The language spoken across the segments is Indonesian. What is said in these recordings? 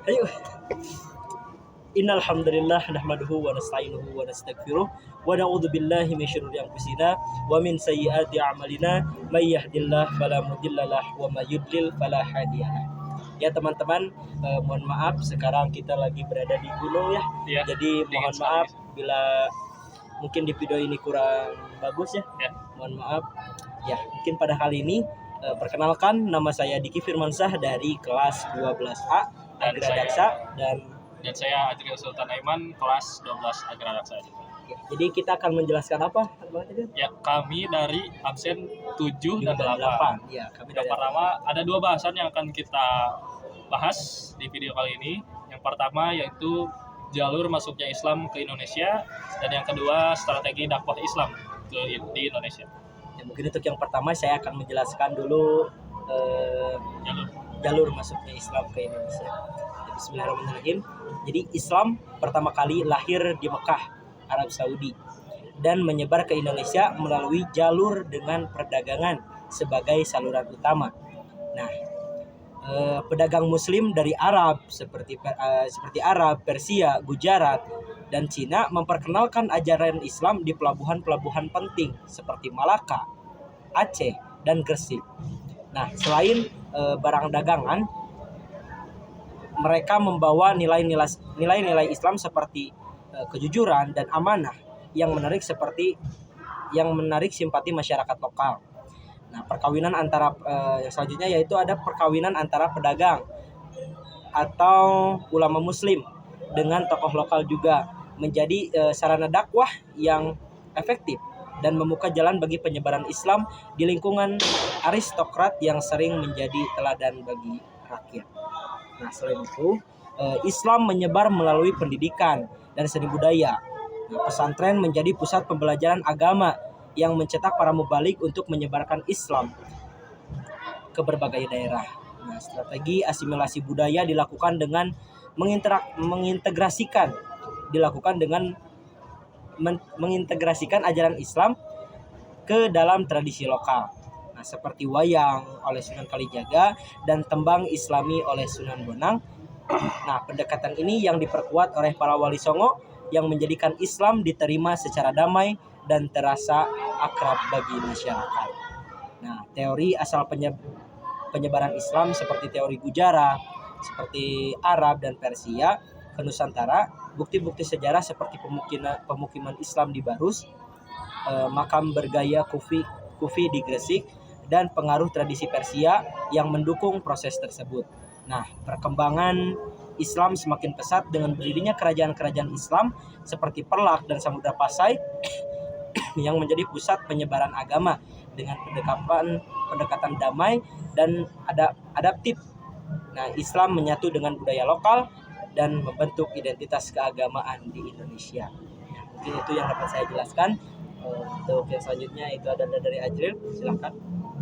Ayo. Innal hamdalillah nahmaduhu wa nasta'inuhu wa nastaghfiruh wa na'udzu billahi min syururi anfusina wa min sayyiati a'malina may yahdihillahu fala mudhillalah wa may yudlil fala hadiyalah. Ya teman-teman, mohon maaf sekarang kita lagi berada di gunung ya. Jadi mohon maaf bila mungkin di video ini kurang bagus ya. Mohon maaf. Ya, mungkin pada kali ini perkenalkan, nama saya Diki Firmansyah dari kelas 12A Agradaksa dan saya Ajril Sultan Aiman kelas 12 Agradaksa juga. Jadi kita akan menjelaskan apa? Ya, kami dari absen 7 dan 8. Ya, kami yang pertama ada 2 bahasan yang akan kita bahas di video kali ini. Yang pertama yaitu jalur masuknya Islam ke Indonesia, dan yang kedua strategi dakwah Islam di Indonesia. Ya, mungkin untuk yang pertama saya akan menjelaskan dulu jalur masuknya Islam ke Indonesia. Bismillahirrahmanirrahim. Jadi Islam pertama kali lahir di Mekah, Arab Saudi, dan menyebar ke Indonesia melalui jalur dengan perdagangan sebagai saluran utama. Nah, pedagang Muslim dari Arab seperti Arab, Persia, Gujarat, dan Cina memperkenalkan ajaran Islam di pelabuhan-pelabuhan penting seperti Malaka, Aceh, dan Gresik. Nah, selain barang dagangan, mereka membawa nilai-nilai Islam seperti kejujuran dan amanah yang menarik simpati masyarakat lokal. Nah, perkawinan antara yang selanjutnya yaitu ada perkawinan antara pedagang atau ulama Muslim dengan tokoh lokal juga menjadi sarana dakwah yang efektif dan membuka jalan bagi penyebaran Islam di lingkungan aristokrat yang sering menjadi teladan bagi rakyat. Nah, selain itu, Islam menyebar melalui pendidikan dan seni budaya. Nah, pesantren menjadi pusat pembelajaran agama yang mencetak para mubalik untuk menyebarkan Islam ke berbagai daerah. Nah, strategi asimilasi budaya dilakukan dengan mengintegrasikan ajaran Islam ke dalam tradisi lokal. Nah, seperti wayang oleh Sunan Kalijaga dan tembang Islami oleh Sunan Bonang. Nah, pendekatan ini yang diperkuat oleh para wali songo yang menjadikan Islam diterima secara damai dan terasa akrab bagi masyarakat. Nah, teori asal penyebaran Islam seperti teori Gujarat, seperti Arab dan Persia ke Nusantara, bukti-bukti sejarah seperti pemukiman Islam di Barus, makam bergaya Kufi di Gresik, dan pengaruh tradisi Persia yang mendukung proses tersebut. Nah, perkembangan Islam semakin pesat dengan berdirinya kerajaan-kerajaan Islam seperti Perlak dan Samudra Pasai yang menjadi pusat penyebaran agama dengan pendekatan damai dan adaptif. Nah, Islam menyatu dengan budaya lokal dan membentuk identitas keagamaan di Indonesia. Nah, mungkin itu yang dapat saya jelaskan. Untuk yang selanjutnya itu ada dari Ajril, silakan.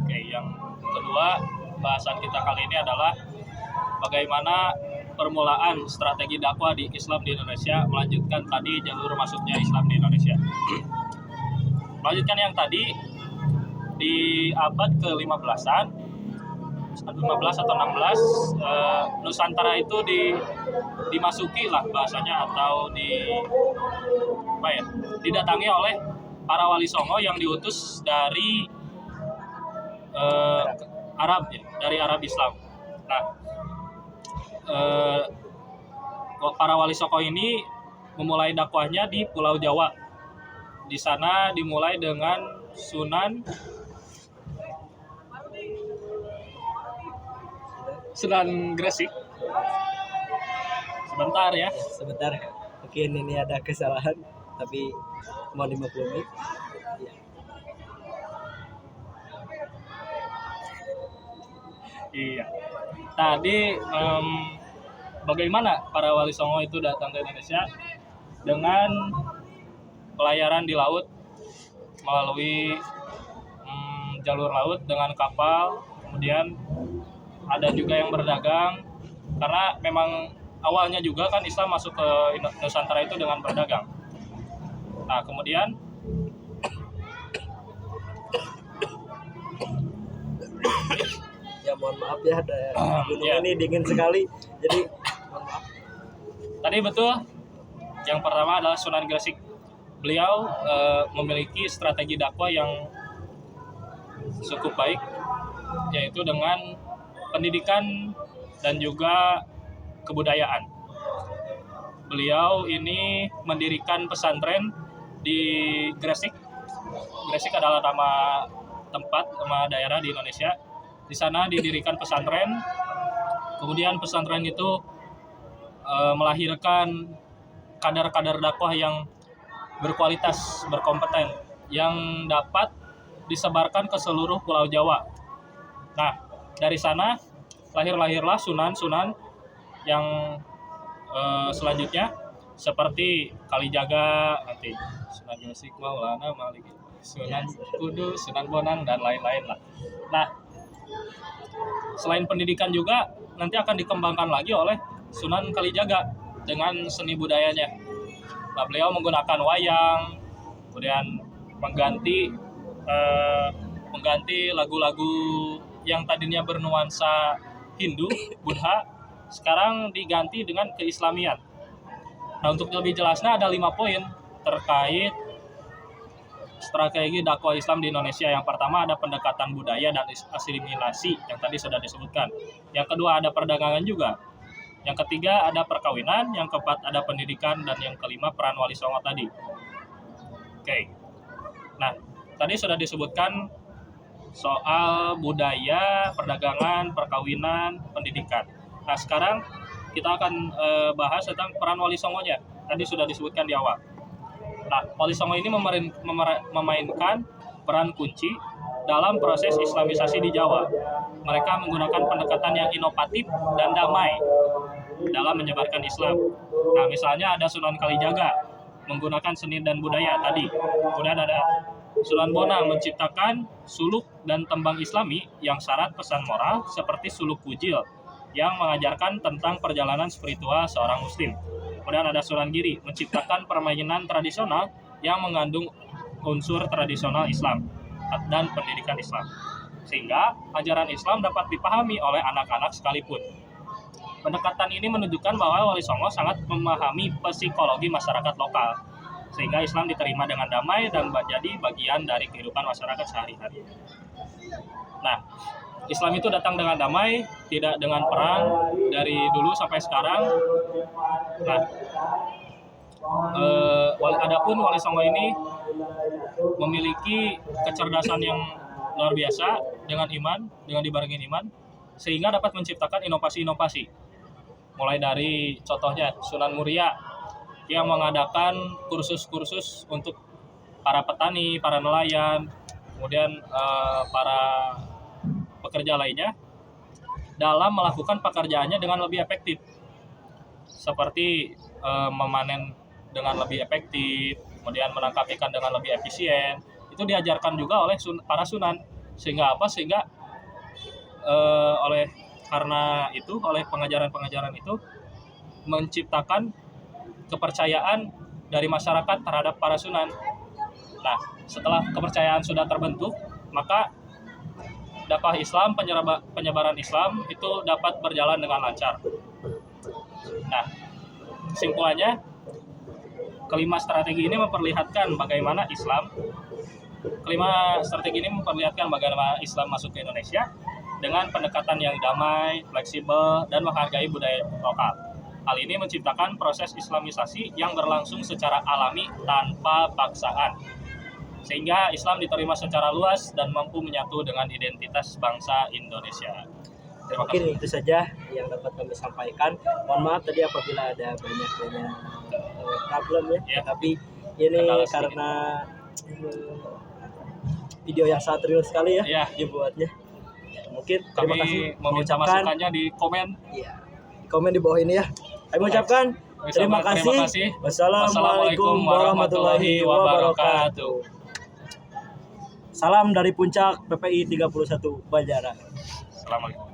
Oke, yang kedua bahasan kita kali ini adalah bagaimana permulaan strategi dakwah di Islam di Indonesia, melanjutkan tadi jalur masuknya Islam di Indonesia. Melanjutkan yang tadi di abad ke-15-an, 15 atau 16, Nusantara itu dimasuki lah bahasanya, atau didatangi oleh para wali songo yang diutus dari Arab ya, dari Arab Islam. Nah, para wali songo ini memulai dakwahnya di Pulau Jawa. Di sana dimulai dengan Sunan Gresik. Sebentar ya. Sebentar. Mungkin ini ada kesalahan, tapi mohon dimaklumi. Iya. Tadi bagaimana para wali songo itu datang ke Indonesia dengan pelayaran di laut melalui jalur laut dengan kapal, kemudian ada juga yang berdagang, karena memang awalnya juga kan Islam masuk ke Nusantara itu dengan berdagang. Nah, kemudian ya mohon maaf ya, gunung ini dingin sekali, jadi mohon maaf. Tadi betul, yang pertama adalah Sunan Gresik. Beliau memiliki strategi dakwah yang cukup baik, yaitu dengan pendidikan dan juga kebudayaan. Beliau ini mendirikan pesantren di Gresik. Gresik adalah nama tempat, nama daerah di Indonesia. Di sana didirikan pesantren. Kemudian pesantren itu melahirkan kadar-kadar dakwah yang berkualitas, berkompeten, yang dapat disebarkan ke seluruh Pulau Jawa. Nah, dari sana lahirlah sunan-sunan yang selanjutnya seperti Kalijaga, nanti Sunan Gresik, Maulana Malik, Sunan Kudus, Sunan Bonang, dan lain-lain lah. Nah, selain pendidikan juga nanti akan dikembangkan lagi oleh Sunan Kalijaga dengan seni budayanya. Nah, beliau menggunakan wayang, kemudian mengganti lagu-lagu yang tadinya bernuansa Hindu, Buddha, sekarang diganti dengan keislamian. Nah, untuk lebih jelasnya ada 5 poin terkait strategi dakwah Islam di Indonesia. Yang pertama ada pendekatan budaya dan asimilasi yang tadi sudah disebutkan. Yang kedua ada perdagangan juga. Yang ketiga ada perkawinan, yang keempat ada pendidikan, dan yang kelima peran Wali Songo tadi. Oke. Nah, tadi sudah disebutkan soal budaya, perdagangan, perkawinan, pendidikan. Nah, sekarang kita akan bahas tentang peran Wali Songonya. Tadi sudah disebutkan di awal. Nah, Wali Songo ini memainkan peran kunci dalam proses Islamisasi di Jawa. Mereka menggunakan pendekatan yang inovatif dan damai dalam menyebarkan Islam. Nah, misalnya ada Sunan Kalijaga menggunakan seni dan budaya tadi. Kemudian ada Sunan Bonang menciptakan suluk dan tembang Islami yang syarat pesan moral seperti suluk Kujil yang mengajarkan tentang perjalanan spiritual seorang muslim. Kemudian ada Sunan Giri menciptakan permainan tradisional yang mengandung unsur tradisional Islam dan pendidikan Islam, sehingga ajaran Islam dapat dipahami oleh anak-anak sekalipun. Pendekatan ini menunjukkan bahwa Wali Songo sangat memahami psikologi masyarakat lokal, sehingga Islam diterima dengan damai dan menjadi bagian dari kehidupan masyarakat sehari-hari. Nah, Islam itu datang dengan damai, tidak dengan perang dari dulu sampai sekarang. Nah, adapun Wali Songo ini memiliki kecerdasan yang luar biasa dengan dibarengi iman, sehingga dapat menciptakan inovasi-inovasi. Mulai dari contohnya Sunan Muria yang mengadakan kursus-kursus untuk para petani, para nelayan, kemudian para pekerja lainnya dalam melakukan pekerjaannya dengan lebih efektif, seperti memanen dengan lebih efektif, kemudian menangkap ikan dengan lebih efisien. Itu diajarkan juga oleh para sunan, sehingga oleh pengajaran-pengajaran itu menciptakan kepercayaan dari masyarakat terhadap para sunan. Nah, setelah kepercayaan sudah terbentuk, maka dakwah Islam, penyebaran Islam itu dapat berjalan dengan lancar. Nah, kesimpulannya, kelima strategi ini memperlihatkan bagaimana Islam masuk ke Indonesia dengan pendekatan yang damai, fleksibel, dan menghargai budaya lokal. Hal ini menciptakan proses Islamisasi yang berlangsung secara alami tanpa paksaan, sehingga Islam diterima secara luas dan mampu menyatu dengan identitas bangsa Indonesia. Terima kasih. Mungkin itu saja yang dapat kami sampaikan. Mohon maaf tadi apabila ada banyak problem ya. Tapi ini karena video yang sangat real sekali ya dibuatnya. Mungkin terima kasih. Meminta masukannya di komen. Iya. Di komen di bawah ini ya. Kami ucapkan terima kasih. Wassalamualaikum warahmatullahi wabarakatuh. Salam dari Puncak PPI 31 Banjaran. Assalamualaikum.